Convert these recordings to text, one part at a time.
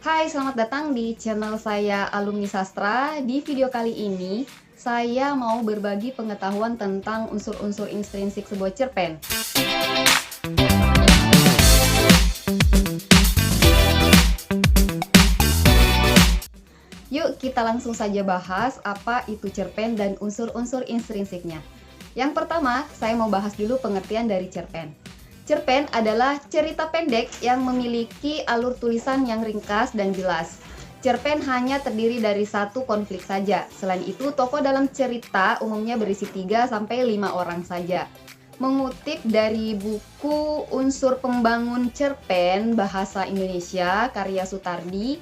Hai, selamat datang di channel saya Alumni Sastra. Di video kali ini, saya mau berbagi pengetahuan tentang unsur-unsur intrinsik sebuah cerpen. Yuk kita langsung saja bahas apa itu cerpen dan unsur-unsur intrinsiknya. Yang pertama, saya mau bahas dulu pengertian dari cerpen. Cerpen adalah cerita pendek yang memiliki alur tulisan yang ringkas dan jelas. Cerpen hanya terdiri dari satu konflik saja. Selain itu, tokoh dalam cerita umumnya berisi 3-5 orang saja. Mengutip dari buku Unsur Pembangun Cerpen Bahasa Indonesia karya Sutardi,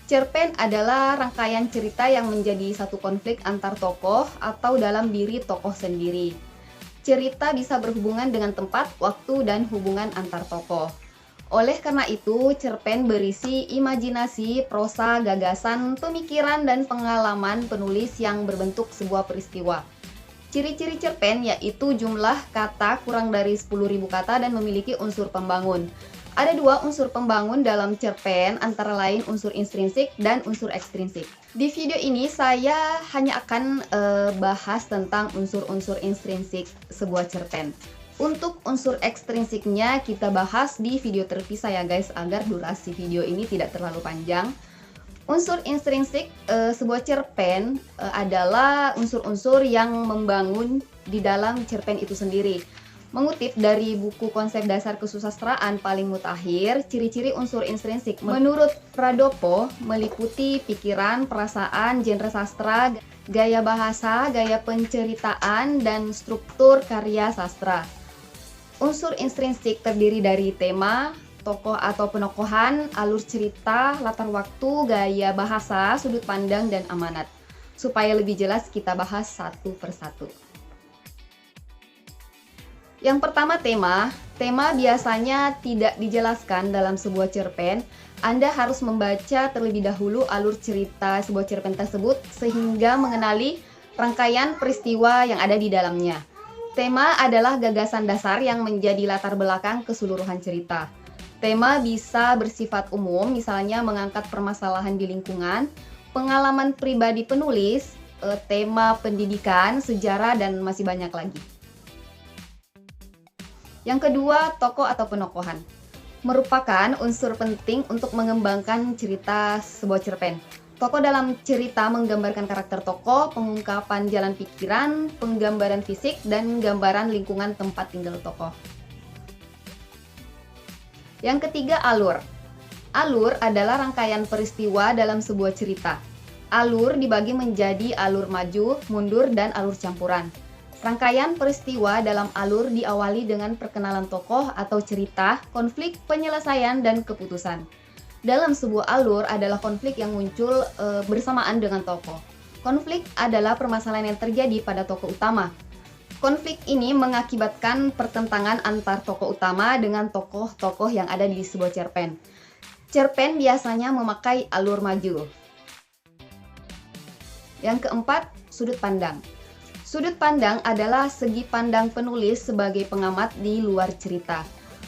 cerpen adalah rangkaian cerita yang menjadi satu konflik antar tokoh atau dalam diri tokoh sendiri. Cerita bisa berhubungan dengan tempat, waktu, dan hubungan antar tokoh. Oleh karena itu, cerpen berisi imajinasi, prosa, gagasan, pemikiran, dan pengalaman penulis yang berbentuk sebuah peristiwa. Ciri-ciri cerpen yaitu jumlah kata kurang dari 10.000 kata dan memiliki unsur pembangun. Ada 2 unsur pembangun dalam cerpen, antara lain unsur intrinsik dan unsur ekstrinsik. Di video ini saya hanya akan bahas tentang unsur-unsur intrinsik sebuah cerpen. Untuk unsur ekstrinsiknya kita bahas di video terpisah ya guys, agar durasi video ini tidak terlalu panjang. Unsur intrinsik sebuah cerpen adalah unsur-unsur yang membangun di dalam cerpen itu sendiri. Mengutip dari buku Konsep Dasar Kesusastraan Paling Mutakhir, ciri-ciri unsur intrinsik menurut Pradopo meliputi pikiran, perasaan, genre sastra, gaya bahasa, gaya penceritaan, dan struktur karya sastra. Unsur intrinsik terdiri dari tema, tokoh atau penokohan, alur cerita, latar waktu, gaya bahasa, sudut pandang, dan amanat. Supaya lebih jelas kita bahas satu persatu. Yang pertama tema. Tema biasanya tidak dijelaskan dalam sebuah cerpen. Anda harus membaca terlebih dahulu alur cerita sebuah cerpen tersebut sehingga mengenali rangkaian peristiwa yang ada di dalamnya. Tema adalah gagasan dasar yang menjadi latar belakang keseluruhan cerita. Tema bisa bersifat umum, misalnya mengangkat permasalahan di lingkungan, pengalaman pribadi penulis, tema pendidikan, sejarah, dan masih banyak lagi. Yang kedua, tokoh atau penokohan. Merupakan unsur penting untuk mengembangkan cerita sebuah cerpen. Tokoh dalam cerita menggambarkan karakter tokoh, pengungkapan jalan pikiran, penggambaran fisik, dan gambaran lingkungan tempat tinggal tokoh. Yang ketiga, alur. Alur adalah rangkaian peristiwa dalam sebuah cerita. Alur dibagi menjadi alur maju, mundur, dan alur campuran. Rangkaian peristiwa dalam alur diawali dengan perkenalan tokoh atau cerita, konflik, penyelesaian, dan keputusan. Dalam sebuah alur adalah konflik yang muncul bersamaan dengan tokoh. Konflik adalah permasalahan yang terjadi pada tokoh utama. Konflik ini mengakibatkan pertentangan antar tokoh utama dengan tokoh-tokoh yang ada di sebuah cerpen. Cerpen biasanya memakai alur maju. Yang keempat, sudut pandang. Sudut pandang adalah segi pandang penulis sebagai pengamat di luar cerita.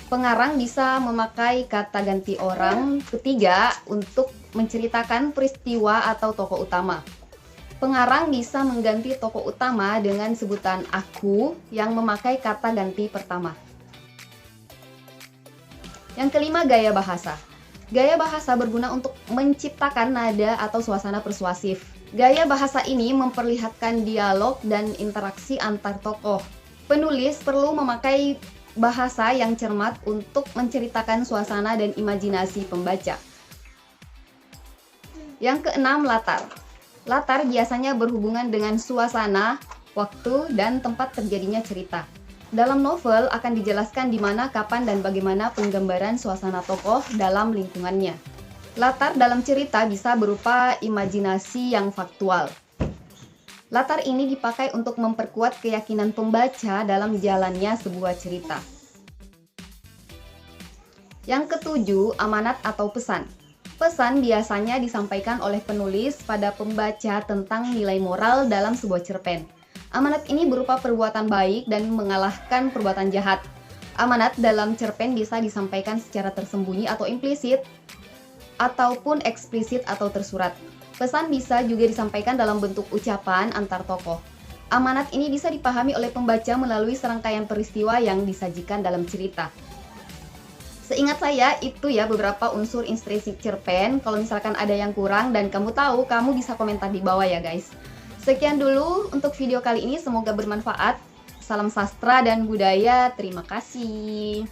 Pengarang bisa memakai kata ganti orang ketiga untuk menceritakan peristiwa atau tokoh utama. Pengarang bisa mengganti tokoh utama dengan sebutan aku yang memakai kata ganti pertama. Yang kelima, gaya bahasa. Gaya bahasa berguna untuk menciptakan nada atau suasana persuasif. Gaya bahasa ini memperlihatkan dialog dan interaksi antar tokoh. Penulis perlu memakai bahasa yang cermat untuk menceritakan suasana dan imajinasi pembaca. Yang keenam, latar. Latar biasanya berhubungan dengan suasana, waktu, dan tempat terjadinya cerita. Dalam novel akan dijelaskan di mana, kapan, dan bagaimana penggambaran suasana tokoh dalam lingkungannya. Latar dalam cerita bisa berupa imajinasi yang faktual. Latar ini dipakai untuk memperkuat keyakinan pembaca dalam jalannya sebuah cerita. Yang ketujuh, amanat atau pesan. Pesan biasanya disampaikan oleh penulis pada pembaca tentang nilai moral dalam sebuah cerpen. Amanat ini berupa perbuatan baik dan mengalahkan perbuatan jahat. Amanat dalam cerpen bisa disampaikan secara tersembunyi atau implisit. ataupun eksplisit atau tersurat. Pesan bisa juga disampaikan dalam bentuk ucapan antar tokoh. Amanat ini bisa dipahami oleh pembaca melalui serangkaian peristiwa yang disajikan dalam cerita. Seingat saya, itu ya beberapa unsur intrinsik cerpen. Kalau misalkan ada yang kurang dan kamu tahu, kamu bisa komentar di bawah ya guys. Sekian dulu untuk video kali ini, semoga bermanfaat. Salam sastra dan budaya, terima kasih.